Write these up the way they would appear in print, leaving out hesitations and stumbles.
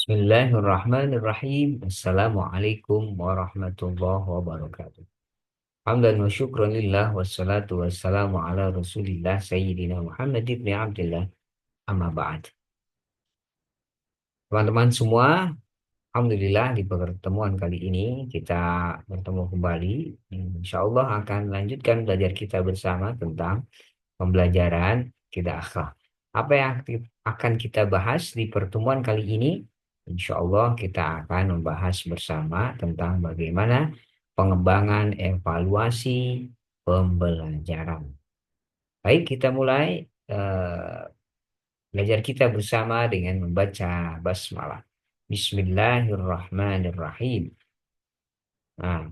Bismillahirrahmanirrahim. Assalamualaikum warahmatullahi wabarakatuh. Hamdan wa syukran lillah wassalatu wassalamu ala rasulillah sayyidina Muhammad ibn Abdullah amma ba'd. Teman-teman semua, Alhamdulillah di pertemuan kali ini kita bertemu kembali. Insya Allah akan melanjutkan belajar kita bersama tentang pembelajaran kita akhlak. Apa yang akan kita bahas di pertemuan kali ini? Insya Allah kita akan membahas bersama tentang bagaimana pengembangan evaluasi pembelajaran. Baik, kita mulai belajar kita bersama dengan membaca basmalah. Bismillahirrahmanirrahim. Nah,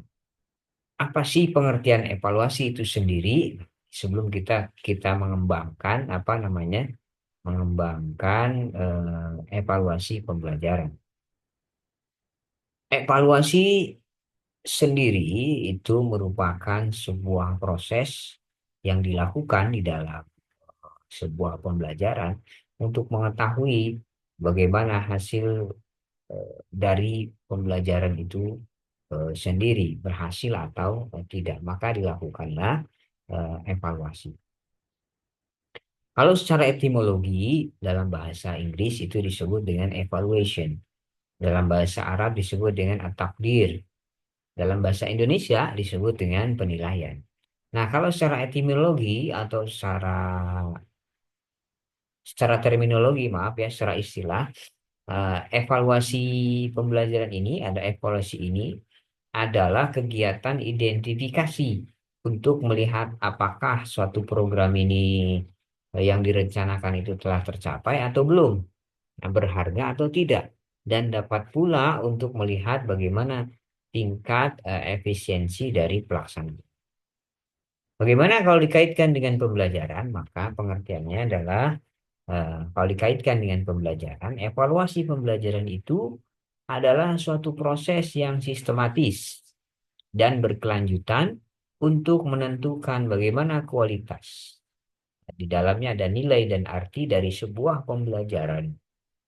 apa sih pengertian evaluasi itu sendiri? Sebelum kita mengembangkan apa namanya? Mengembangkan evaluasi pembelajaran. Evaluasi sendiri itu merupakan sebuah proses yang dilakukan di dalam sebuah pembelajaran untuk mengetahui bagaimana hasil dari pembelajaran itu sendiri berhasil atau tidak. Maka dilakukanlah evaluasi. Kalau secara etimologi dalam bahasa Inggris itu disebut dengan evaluation. Dalam bahasa Arab disebut dengan at-taqdir. Dalam bahasa Indonesia disebut dengan penilaian. Nah, kalau secara etimologi atau secara terminologi, maaf ya, secara istilah, evaluasi pembelajaran ini, ada evaluasi ini adalah kegiatan identifikasi untuk melihat apakah suatu program ini yang direncanakan itu telah tercapai atau belum, berharga atau tidak, dan dapat pula untuk melihat bagaimana tingkat efisiensi dari pelaksanaan. Bagaimana kalau dikaitkan dengan pembelajaran? Maka pengertiannya adalah kalau dikaitkan dengan pembelajaran, evaluasi pembelajaran itu adalah suatu proses yang sistematis dan berkelanjutan untuk menentukan bagaimana kualitas. Di dalamnya ada nilai dan arti dari sebuah pembelajaran.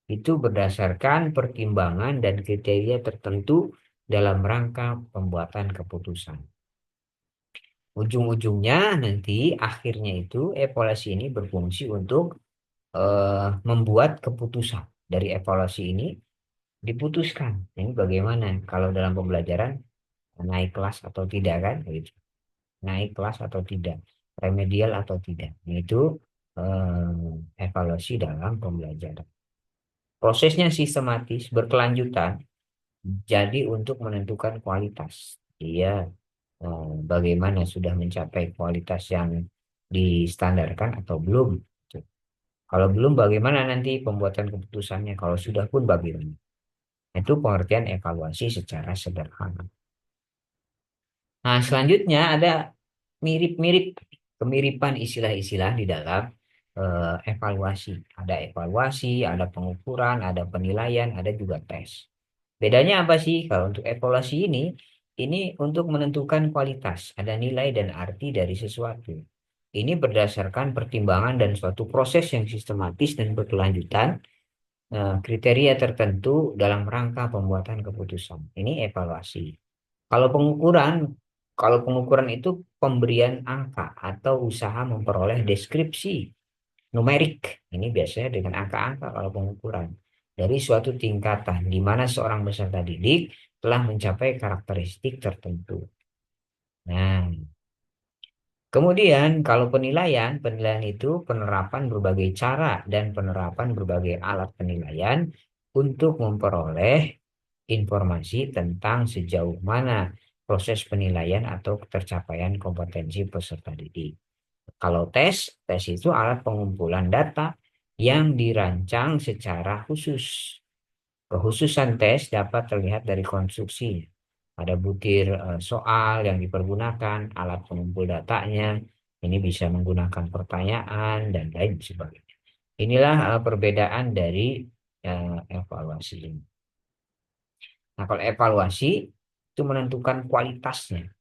Itu berdasarkan pertimbangan dan kriteria tertentu dalam rangka pembuatan keputusan. Ujung-ujungnya nanti akhirnya itu evaluasi ini berfungsi untuk membuat keputusan. Dari evaluasi ini diputuskan. Ini bagaimana kalau dalam pembelajaran naik kelas atau tidak kan? Gitu. Naik kelas atau tidak, remedial atau tidak. Itu evaluasi dalam pembelajaran. Prosesnya sistematis, berkelanjutan, jadi untuk menentukan kualitas. Dia bagaimana sudah mencapai kualitas yang distandarkan atau belum. Kalau belum, bagaimana nanti pembuatan keputusannya? Kalau sudah pun bagaimana? Itu pengertian evaluasi secara sederhana. Nah, selanjutnya ada mirip-mirip kemiripan istilah-istilah di dalam evaluasi. Ada evaluasi, ada pengukuran, ada penilaian, ada juga tes. Bedanya apa sih? Kalau untuk evaluasi ini untuk menentukan kualitas, ada nilai dan arti dari sesuatu. Ini berdasarkan pertimbangan dan suatu proses yang sistematis dan berkelanjutan, kriteria tertentu dalam rangka pembuatan keputusan. Ini evaluasi. Kalau pengukuran, kalau pengukuran itu pemberian angka atau usaha memperoleh deskripsi numerik. Ini biasanya dengan angka-angka kalau pengukuran. Dari suatu tingkatan di mana seorang peserta didik telah mencapai karakteristik tertentu. Nah, kemudian kalau penilaian, penilaian itu penerapan berbagai cara dan penerapan berbagai alat penilaian untuk memperoleh informasi tentang sejauh mana proses penilaian atau tercapaian kompetensi peserta didik. Kalau tes itu alat pengumpulan data yang dirancang secara khusus. Kekhususan tes dapat terlihat dari konstruksinya. Ada butir soal yang dipergunakan, alat pengumpul datanya, ini bisa menggunakan pertanyaan dan lain sebagainya. Inilah perbedaan dari evaluasi ini. Nah, kalau evaluasi itu menentukan kualitasnya.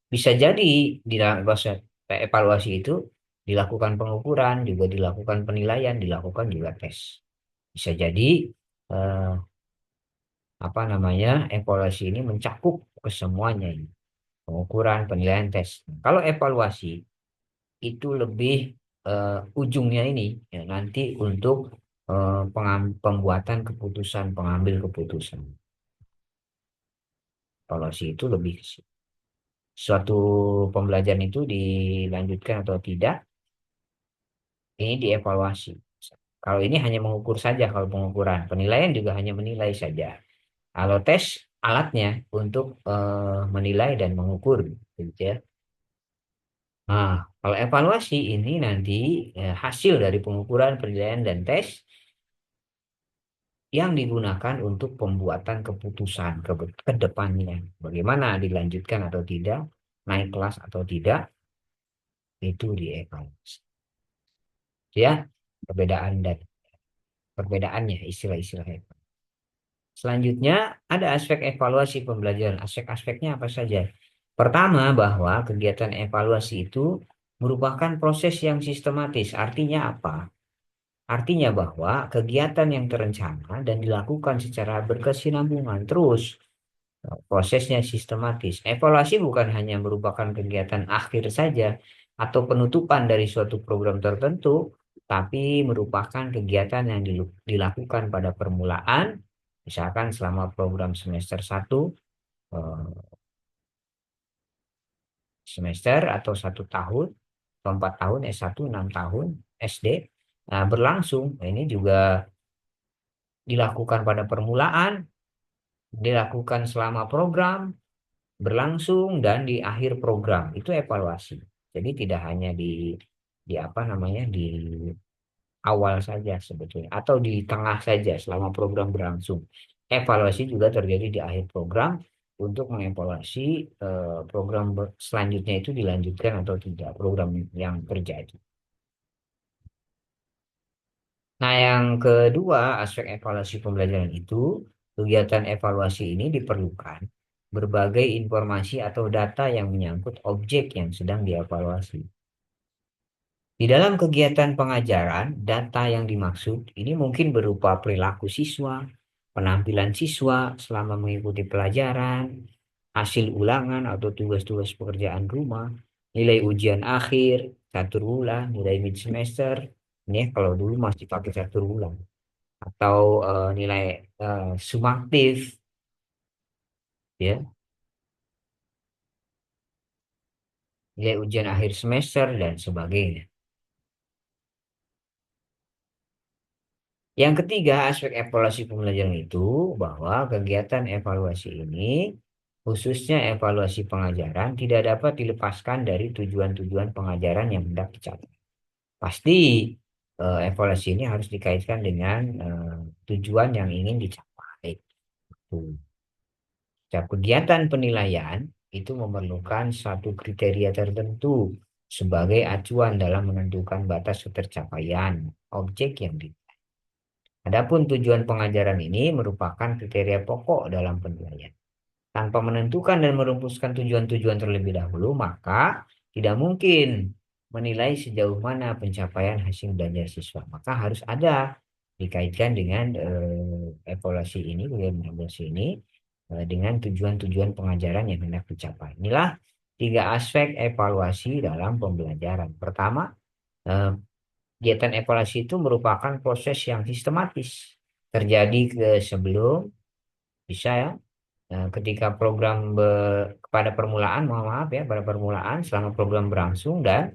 Bisa jadi di dalam proses evaluasi itu dilakukan pengukuran, juga dilakukan penilaian, dilakukan juga tes. Bisa jadi eh, apa namanya, evaluasi ini mencakup kesemuanya ini. Pengukuran, penilaian, tes. Kalau evaluasi itu lebih ujungnya ini ya, nanti untuk pembuatan keputusan, pengambil keputusan. Evaluasi itu lebih ke situ. Suatu pembelajaran itu dilanjutkan atau tidak, ini dievaluasi. Kalau ini hanya mengukur saja, kalau pengukuran, penilaian juga hanya menilai saja. Kalau tes, alatnya untuk menilai dan mengukur, gitu ya. Nah, kalau evaluasi ini nanti hasil dari pengukuran, penilaian, dan tes yang digunakan untuk pembuatan keputusan ke depannya. Bagaimana dilanjutkan atau tidak, naik kelas atau tidak, itu dievaluasi. Ya, perbedaan dan perbedaannya istilah-istilah itu. Selanjutnya ada aspek evaluasi pembelajaran. Aspek-aspeknya apa saja? Pertama, bahwa kegiatan evaluasi itu merupakan proses yang sistematis. Artinya apa? Artinya bahwa kegiatan yang terencana dan dilakukan secara berkesinambungan terus. Prosesnya sistematis. Evaluasi bukan hanya merupakan kegiatan akhir saja atau penutupan dari suatu program tertentu, tapi merupakan kegiatan yang dilakukan pada permulaan, misalkan selama program semester 1, eh, semester atau 1 tahun, atau 4 tahun, S1, 6 tahun, SD, nah, berlangsung. Nah, ini juga dilakukan pada permulaan, dilakukan selama program, berlangsung dan di akhir program itu evaluasi. Jadi tidak hanya di apa namanya di awal saja sebetulnya atau di tengah saja selama program berlangsung. Evaluasi juga terjadi di akhir program untuk mengevaluasi program selanjutnya itu dilanjutkan atau tidak program yang terjadi. Nah, yang kedua, aspek evaluasi pembelajaran itu, kegiatan evaluasi ini diperlukan berbagai informasi atau data yang menyangkut objek yang sedang dievaluasi. Di dalam kegiatan pengajaran, data yang dimaksud ini mungkin berupa perilaku siswa, penampilan siswa selama mengikuti pelajaran, hasil ulangan atau tugas-tugas pekerjaan rumah, nilai ujian akhir, catur ulang, nilai mid semester. Ini ya, kalau dulu masih pakai catur ulang atau nilai sumaktif ya, nilai ujian akhir semester dan sebagainya. Yang ketiga, aspek evaluasi pembelajaran itu bahwa kegiatan evaluasi ini khususnya evaluasi pengajaran tidak dapat dilepaskan dari tujuan-tujuan pengajaran yang hendak dicapai. Pasti evaluasi ini harus dikaitkan dengan tujuan yang ingin dicapai. Tuh. Setiap kegiatan penilaian itu memerlukan satu kriteria tertentu sebagai acuan dalam menentukan batas ketercapaian objek yang di. Adapun tujuan pengajaran ini merupakan kriteria pokok dalam penilaian. Tanpa menentukan dan merumuskan tujuan-tujuan terlebih dahulu, maka tidak mungkin menilai sejauh mana pencapaian hasil belajar siswa. Maka harus ada dikaitkan dengan evaluasi ini, kegiatan evaluasi ini dengan tujuan-tujuan pengajaran yang hendak dicapai. Inilah tiga aspek evaluasi dalam pembelajaran. Pertama, eh, kegiatan evaluasi itu merupakan proses yang sistematis terjadi sebelum bisa ya. Nah, ketika program pada permulaan, mohon maaf ya, pada permulaan selama program berlangsung dan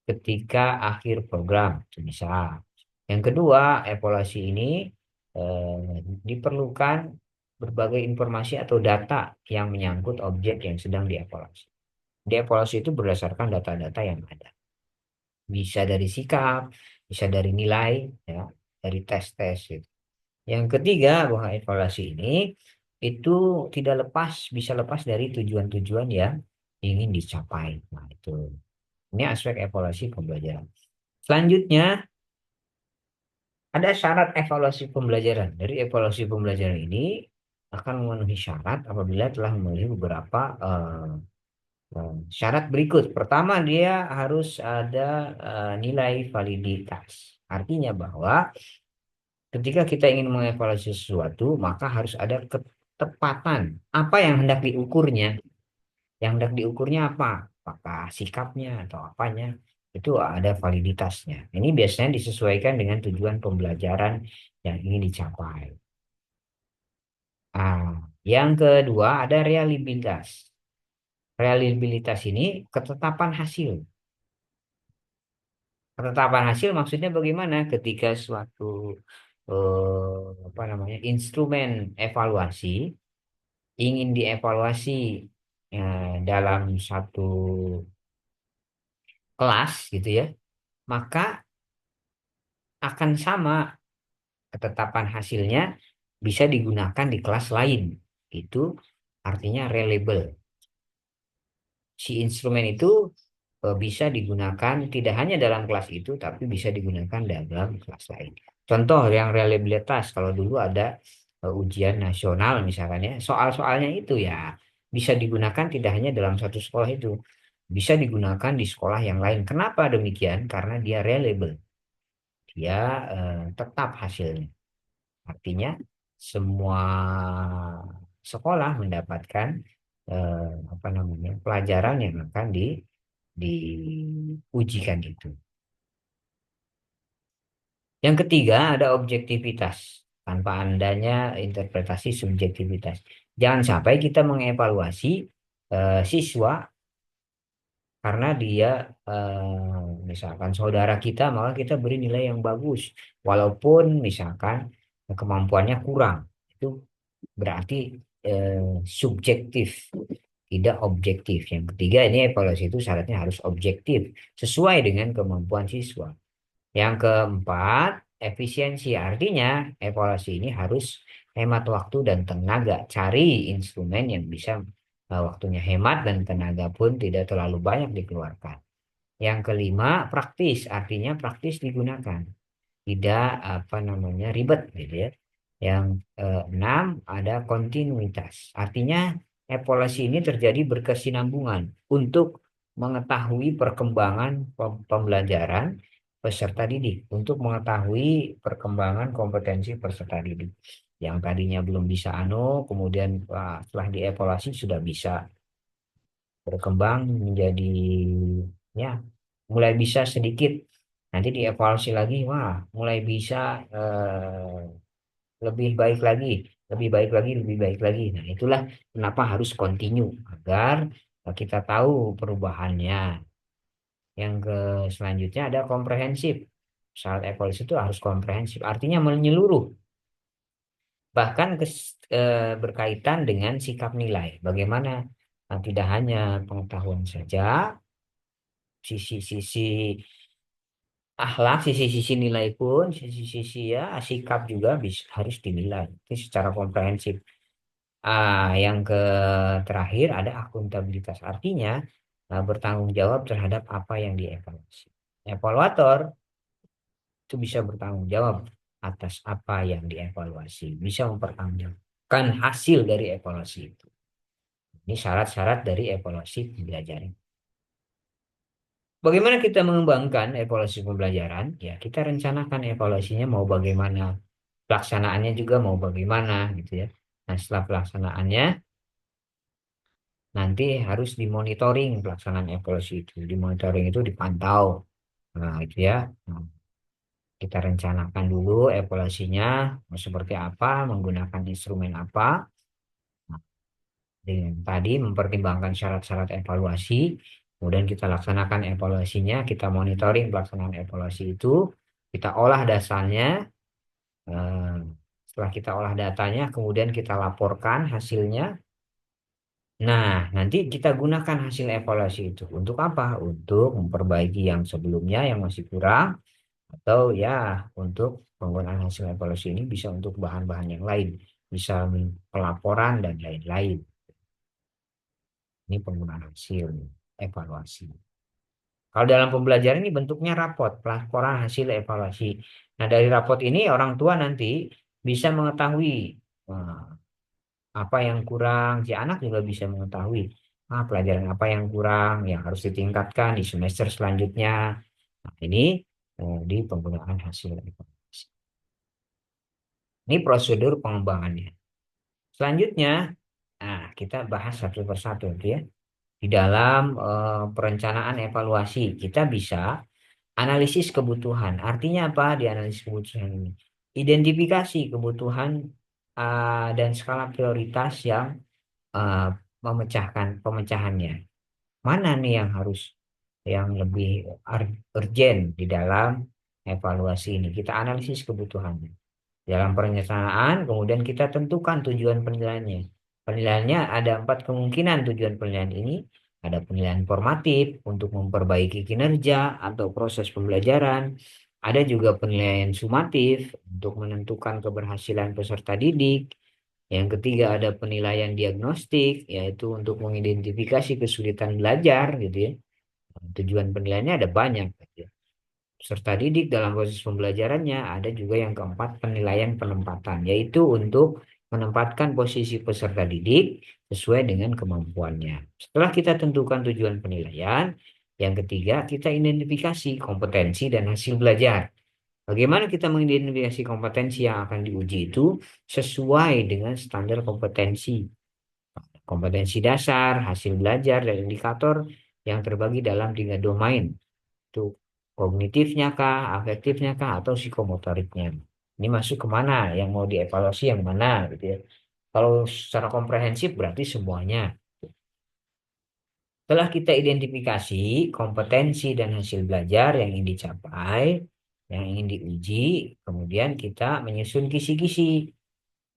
ketika akhir program itu bisa. Yang kedua, evaluasi ini diperlukan berbagai informasi atau data yang menyangkut objek yang sedang dievaluasi. Dievaluasi itu berdasarkan data-data yang ada. Bisa dari sikap, bisa dari nilai, ya, dari tes-tes gitu. Yang ketiga, bahwa evaluasi ini itu tidak lepas, bisa lepas dari tujuan-tujuan yang ingin dicapai. Nah, itu. Ini aspek evaluasi pembelajaran. Selanjutnya, ada syarat evaluasi pembelajaran. Dari evaluasi pembelajaran ini akan memenuhi syarat apabila telah memenuhi beberapa syarat berikut. Pertama, dia harus ada nilai validitas. Artinya bahwa ketika kita ingin mengevaluasi sesuatu, maka harus ada ketepatan. Apa yang hendak diukurnya? Yang hendak diukurnya apa? Apakah sikapnya atau apanya? Itu ada validitasnya. Ini biasanya disesuaikan dengan tujuan pembelajaran yang ingin dicapai. Ah, yang kedua ada reliabilitas. Reliabilitas ini ketetapan hasil. Ketetapan hasil maksudnya bagaimana? Ketika suatu apa namanya instrumen evaluasi ingin dievaluasi dalam satu kelas gitu ya, maka akan sama ketetapan hasilnya bisa digunakan di kelas lain. Itu artinya reliable. Si instrumen itu bisa digunakan tidak hanya dalam kelas itu, tapi bisa digunakan dalam kelas lain. Contoh yang reliabilitas, kalau dulu ada ujian nasional misalkan ya, soal-soalnya itu ya bisa digunakan tidak hanya dalam satu sekolah itu, bisa digunakan di sekolah yang lain. Kenapa demikian? Karena dia reliable, dia tetap hasilnya. Artinya semua sekolah mendapatkan apa namanya pelajaran yang akan diujikan itu. Yang ketiga ada objektivitas tanpa adanya interpretasi subjektivitas. Jangan sampai kita mengevaluasi siswa karena dia misalkan saudara kita maka kita beri nilai yang bagus walaupun misalkan kemampuannya kurang. Itu berarti subjektif, tidak objektif. Yang ketiga ini evaluasi itu syaratnya harus objektif, sesuai dengan kemampuan siswa. Yang keempat, efisiensi. Artinya evaluasi ini harus hemat waktu dan tenaga. Cari instrumen yang bisa waktunya hemat dan tenaga pun tidak terlalu banyak dikeluarkan. Yang kelima, praktis. Artinya praktis digunakan, tidak apa namanya ribet gitu ya. Yang enam ada kontinuitas. Artinya evaluasi ini terjadi berkesinambungan untuk mengetahui perkembangan pembelajaran peserta didik, untuk mengetahui perkembangan kompetensi peserta didik. Yang tadinya belum bisa kemudian setelah dievaluasi sudah bisa berkembang menjadi ya mulai bisa sedikit. Nanti dievaluasi lagi, wah mulai bisa lebih baik lagi, lebih baik lagi, lebih baik lagi. Nah, itulah kenapa harus continue agar kita tahu perubahannya. Yang ke selanjutnya ada komprehensif. Syarat evaluasi itu harus komprehensif, artinya menyeluruh, bahkan berkaitan dengan sikap nilai. Bagaimana tidak hanya pengetahuan saja, sisi-sisi akhlak, sisi-sisi nilai pun, sisi-sisi ya sikap juga bisa, harus dinilai. Itu secara komprehensif. Yang terakhir ada akuntabilitas. Artinya bertanggung jawab terhadap apa yang dievaluasi. Evaluator itu bisa bertanggung jawab atas apa yang dievaluasi, bisa mempertanggungjawabkan hasil dari evaluasi itu. Ini syarat-syarat dari evaluasi pembelajaran. Bagaimana kita mengembangkan evaluasi pembelajaran? Ya, kita rencanakan evaluasinya mau bagaimana, pelaksanaannya juga mau bagaimana gitu ya. Nah, setelah pelaksanaannya nanti harus dimonitoring pelaksanaan evaluasi itu. Dimonitoring itu dipantau. Nah, itu ya. Nah, kita rencanakan dulu evaluasinya mau seperti apa, menggunakan instrumen apa. Nah, dengan tadi mempertimbangkan syarat-syarat evaluasi, kemudian kita laksanakan evaluasinya, kita monitoring pelaksanaan evaluasi itu, kita olah dasarnya. eh, Setelah kita olah datanya, kemudian kita laporkan hasilnya. Nah, nanti kita gunakan hasil evaluasi itu untuk apa? Untuk memperbaiki yang sebelumnya yang masih kurang, atau ya untuk penggunaan hasil evaluasi ini bisa untuk bahan-bahan yang lain, bisa pelaporan dan lain-lain. Ini penggunaan hasil evaluasi. Kalau dalam pembelajaran ini bentuknya rapot, pelaporan hasil evaluasi. Nah, dari rapot ini orang tua nanti bisa mengetahui eh, apa yang kurang. Si anak juga bisa mengetahui pelajaran apa yang kurang, yang harus ditingkatkan di semester selanjutnya. Nah, ini di penggunaan hasil evaluasi. Ini prosedur pengembangannya. Selanjutnya, nah kita bahas satu persatu gitu ya. Di dalam perencanaan evaluasi, kita bisa analisis kebutuhan. Artinya apa di analisis kebutuhan ini? Identifikasi kebutuhan dan skala prioritas yang eh, pemecahannya. Mana nih yang lebih urgent di dalam evaluasi ini? Kita analisis kebutuhannya. Dalam perencanaan, kemudian kita tentukan tujuan penilaiannya. Penilaiannya ada 4 kemungkinan tujuan penilaian ini. Ada penilaian formatif untuk memperbaiki kinerja atau proses pembelajaran. Ada juga penilaian sumatif untuk menentukan keberhasilan peserta didik. Yang ketiga ada penilaian diagnostik, yaitu untuk mengidentifikasi kesulitan belajar, gitu ya. Tujuan penilaiannya ada banyak, gitu ya. Peserta didik dalam proses pembelajarannya, ada juga yang keempat penilaian penempatan, yaitu untuk menempatkan posisi peserta didik sesuai dengan kemampuannya. Setelah kita tentukan tujuan penilaian, yang ketiga kita identifikasi kompetensi dan hasil belajar. Bagaimana kita mengidentifikasi kompetensi yang akan diuji itu sesuai dengan standar kompetensi. Kompetensi dasar, hasil belajar, dan indikator yang terbagi dalam 3 domain. Itu kognitifnya kah, afektifnya kah, atau psikomotoriknya. Ini masuk kemana? Yang mau dievaluasi yang mana gitu ya. Kalau secara komprehensif berarti semuanya. Setelah kita identifikasi kompetensi dan hasil belajar yang ingin dicapai, yang ingin diuji, kemudian kita menyusun kisi-kisi.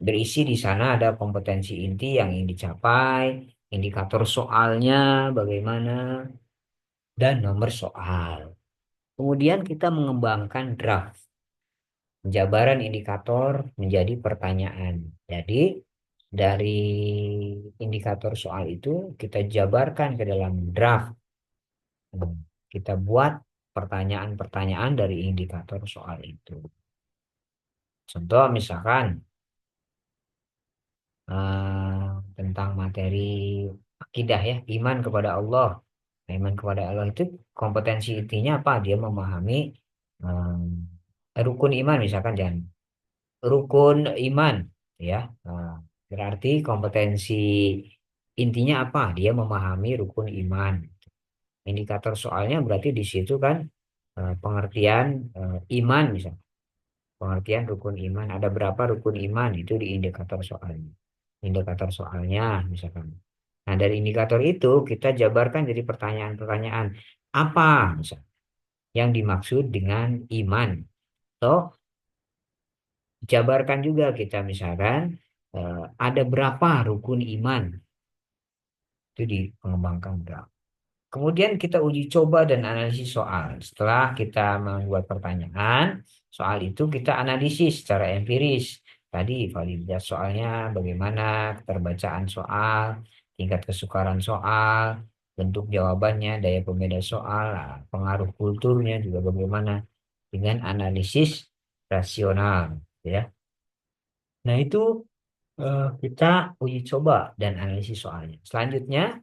Berisi di sana ada kompetensi inti yang ingin dicapai, indikator soalnya bagaimana, dan nomor soal. Kemudian kita mengembangkan draft. Penjabaran indikator menjadi pertanyaan. Jadi dari indikator soal itu kita jabarkan ke dalam draft. Kita buat pertanyaan-pertanyaan dari indikator soal itu. Contoh misalkan tentang materi akidah ya, iman kepada Allah. Nah, iman kepada Allah itu kompetensi intinya apa? Dia memahami rukun iman misalkan jangan rukun iman ya. Nah, berarti kompetensi intinya apa? Dia memahami rukun iman. Indikator soalnya berarti di situ kan pengertian iman misalnya. Pengertian rukun iman. Ada berapa rukun iman itu di indikator soalnya. Indikator soalnya misalkan. Nah, dari indikator itu kita jabarkan jadi pertanyaan-pertanyaan. Apa misalnya yang dimaksud dengan iman? Atau jabarkan juga kita misalkan ada berapa rukun iman itu dikembangkan berapa. Kemudian kita uji coba dan analisis soal. Setelah kita membuat pertanyaan, soal itu kita analisis secara empiris. Tadi validitas soalnya bagaimana, keterbacaan soal, tingkat kesukaran soal, bentuk jawabannya, daya pembeda soal, pengaruh kulturnya juga bagaimana dengan analisis rasional, ya. Nah, itu kita uji coba dan analisis soalnya. Selanjutnya,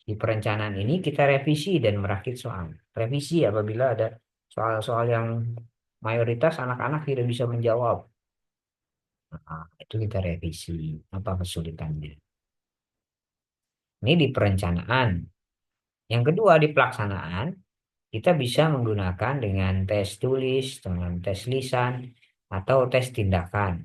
di perencanaan ini kita revisi dan merakit soal. Revisi apabila ada soal-soal yang mayoritas anak-anak tidak bisa menjawab. Nah, itu kita revisi. Apa kesulitannya? Ini di perencanaan. Yang kedua di pelaksanaan, kita bisa menggunakan dengan tes tulis, dengan tes lisan, atau tes tindakan.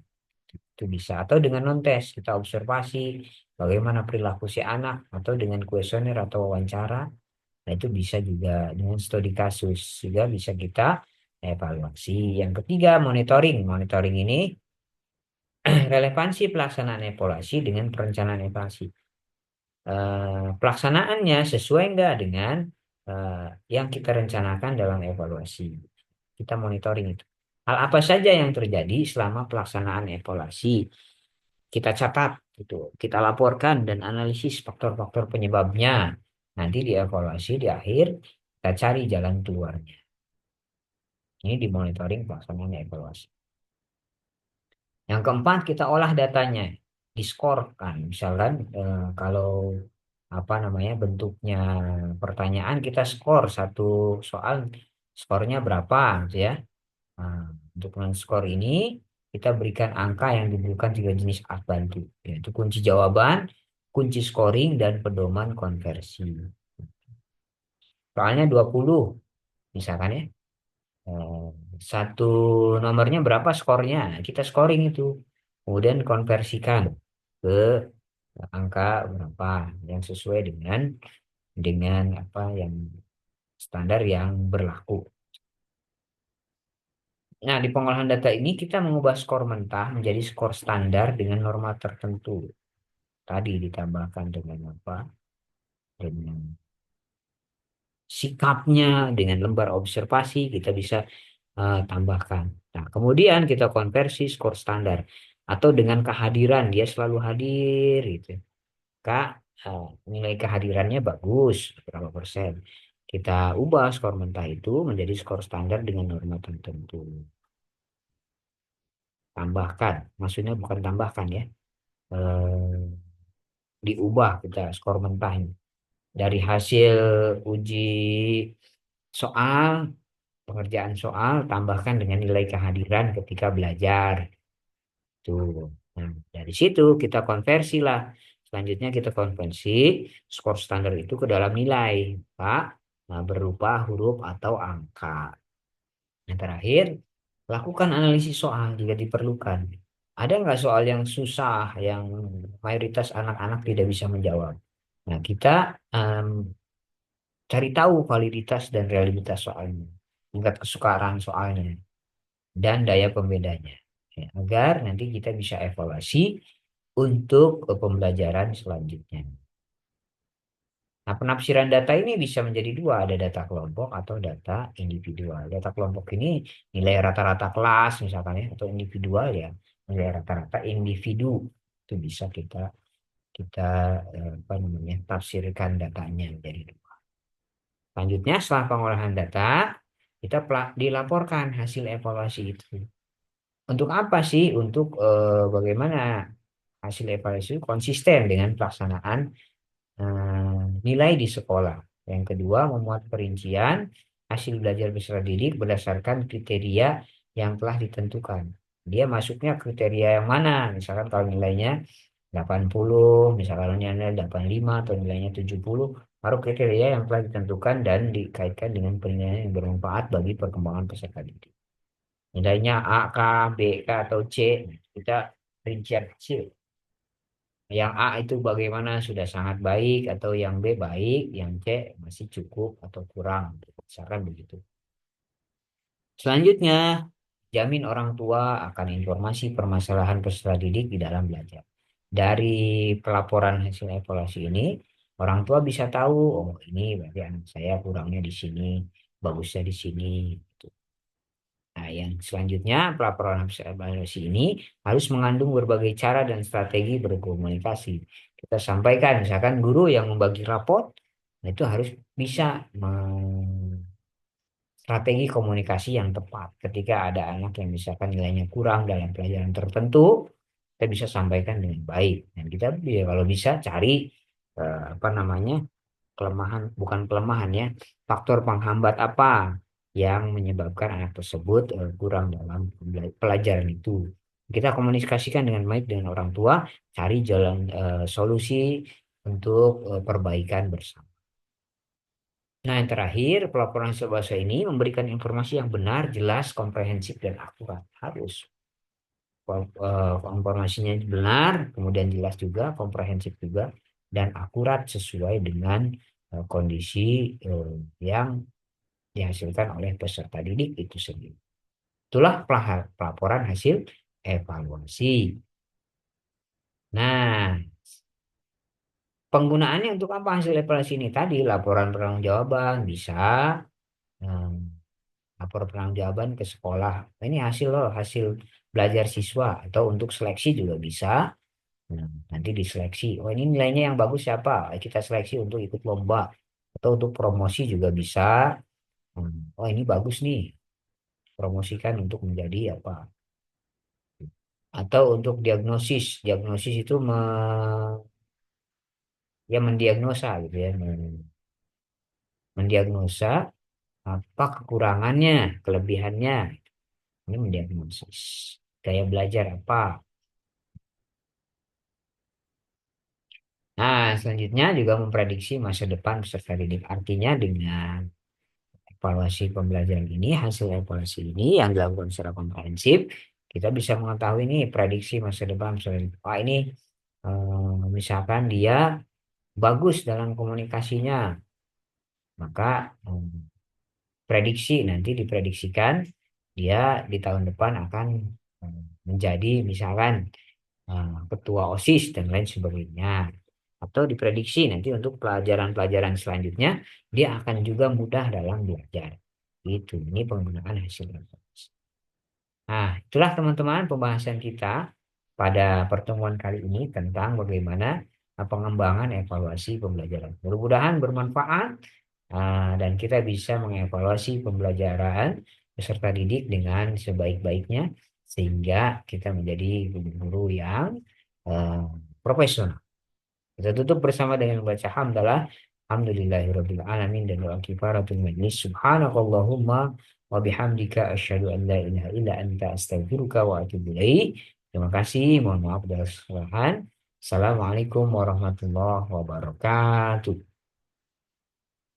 Itu bisa. Atau dengan non-tes, kita observasi bagaimana perilaku si anak, atau dengan kuesioner atau wawancara. Nah, itu bisa juga dengan studi kasus, juga bisa kita evaluasi. Yang ketiga, monitoring. Monitoring ini relevansi pelaksanaan evaluasi dengan perencanaan evaluasi. Pelaksanaannya sesuai enggak dengan eh, yang kita rencanakan dalam evaluasi. Kita monitoring itu. Hal apa saja yang terjadi selama pelaksanaan evaluasi? Kita catat, itu. Kita laporkan dan analisis faktor-faktor penyebabnya. Nanti dievaluasi di akhir, kita cari jalan keluarnya. Ini di monitoring pelaksanaan evaluasi. Yang keempat, kita olah datanya, diskorkan. Misalkan kalau apa namanya bentuknya pertanyaan kita skor satu soal skornya berapa gitu ya. Nah, untuk men-skor ini kita berikan angka yang diberikan tiga jenis alat bantu, yaitu kunci jawaban, kunci scoring, dan pedoman konversi. Soalnya 20, misalkan ya. Eh, Satu nomornya berapa skornya? Kita scoring itu. Kemudian konversikan ke angka berapa yang sesuai dengan apa yang standar yang berlaku. Nah, di pengolahan data ini kita mengubah skor mentah menjadi skor standar dengan norma tertentu. Tadi ditambahkan dengan apa? Dengan sikapnya, dengan lembar observasi, kita bisa tambahkan. Nah, kemudian kita konversi skor standar atau dengan kehadiran, dia selalu hadir gitu. Kak, nilai kehadirannya bagus, berapa persen. Kita ubah skor mentah itu menjadi skor standar dengan norma tertentu. Tambahkan, maksudnya bukan tambahkan ya, eh, diubah kita skor mentahnya. Dari hasil uji soal, pengerjaan soal, tambahkan dengan nilai kehadiran ketika belajar. Tuh. Nah, dari situ kita konversi lah. Selanjutnya kita konversi skor standar itu ke dalam nilai, Pak. Nah, berupa huruf atau angka. Yang terakhir, lakukan analisis soal jika diperlukan. Ada nggak soal yang susah, yang mayoritas anak-anak tidak bisa menjawab? Nah, kita em, cari tahu validitas dan realitas soalnya, tingkat kesukaran soalnya, dan daya pembedanya. Ya, agar nanti kita bisa evaluasi untuk pembelajaran selanjutnya. Nah, penafsiran data ini bisa menjadi dua, ada data kelompok atau data individual. Data kelompok ini nilai rata-rata kelas misalkan ya, atau individual ya, nilai rata-rata individu. Itu bisa kita kita apa namanya, tafsirkan datanya menjadi dua. Selanjutnya setelah pengolahan data, kita dilaporkan hasil evaluasi itu. Untuk apa sih? Untuk bagaimana hasil evaluasi itu konsisten dengan pelaksanaan nilai di sekolah. Yang kedua, memuat perincian hasil belajar peserta didik berdasarkan kriteria yang telah ditentukan. Dia masuknya kriteria yang mana? Misalkan kalau nilainya 80, misalkan nilainya 85 atau nilainya 70, baru kriteria yang telah ditentukan dan dikaitkan dengan penilaian yang bermanfaat bagi perkembangan peserta didik. Nilainya A, K, B, K, atau C, kita rincian kecil. Yang A itu bagaimana, sudah sangat baik atau yang B baik, yang C masih cukup atau kurang. Misalkan begitu. Selanjutnya, jamin orang tua akan informasi permasalahan peserta didik di dalam belajar. Dari pelaporan hasil evaluasi ini, orang tua bisa tahu, oh ini berarti anak saya kurangnya di sini, bagusnya di sini. Gitu. Nah, yang selanjutnya, pelaporan hasil evaluasi ini harus mengandung berbagai cara dan strategi berkomunikasi. Kita sampaikan, misalkan guru yang membagi rapot, nah itu harus bisa strategi komunikasi yang tepat. Ketika ada anak yang misalkan nilainya kurang dalam pelajaran tertentu, kita bisa sampaikan dengan baik. Dan kita ya, kalau bisa cari apa namanya, kelemahan, bukan kelemahan ya, faktor penghambat apa yang menyebabkan anak tersebut kurang dalam pelajaran itu. Kita komunikasikan dengan baik dengan orang tua, cari jalan solusi untuk perbaikan bersama. Nah, yang terakhir, pelaporan hasil bahasa ini memberikan informasi yang benar, jelas, komprehensif, dan akurat. Harus informasinya benar, kemudian jelas juga, komprehensif juga, dan akurat sesuai dengan kondisi yang dihasilkan oleh peserta didik itu sendiri. Itulah pelaporan hasil evaluasi. Nah, penggunaannya untuk apa hasil evaluasi ini? Tadi laporan pertanggungjawaban bisa, hmm, lapor pertanggungjawaban ke sekolah. Ini hasil loh, hasil belajar siswa atau untuk seleksi juga bisa. Nah, nanti diseleksi. Oh ini nilainya yang bagus siapa? Kita seleksi untuk ikut lomba atau untuk promosi juga bisa. Oh ini bagus nih, promosikan untuk menjadi apa? Atau untuk diagnosis. Diagnosis itu ya mendiagnosa gitu ya, mendiagnosa apa kekurangannya, kelebihannya. Ini mendiagnosis. gaya belajar apa. Nah, selanjutnya juga memprediksi masa depan peserta didik. Artinya dengan evaluasi pembelajaran ini, hasil evaluasi ini yang dilakukan secara komprehensif, kita bisa mengetahui nih prediksi masa depan peserta didik. Wah, ini misalkan dia bagus dalam komunikasinya, maka prediksi nanti diprediksikan dia di tahun depan akan menjadi misalkan ketua OSIS dan lain sebagainya. Atau diprediksi nanti untuk pelajaran-pelajaran selanjutnya dia akan juga mudah dalam belajar. Itu, ini penggunaan hasil evaluasi. Nah, itulah teman-teman pembahasan kita pada pertemuan kali ini tentang bagaimana pengembangan evaluasi pembelajaran. Mudah-mudahan bermanfaat dan kita bisa mengevaluasi pembelajaran peserta didik dengan sebaik-baiknya sehingga kita menjadi guru-guru yang eh, profesional. Kita tutup bersama dengan membaca hamdalah. Alhamdulillahirabbil alamin dan doa kifaratul majlis. Subhanakallahumma wa bihamdika asyhadu an la ilaha illa anta astaghfiruka wa atubu ilaik. Terima kasih, mohon maaf atas kesalahan. Assalamualaikum warahmatullahi wabarakatuh.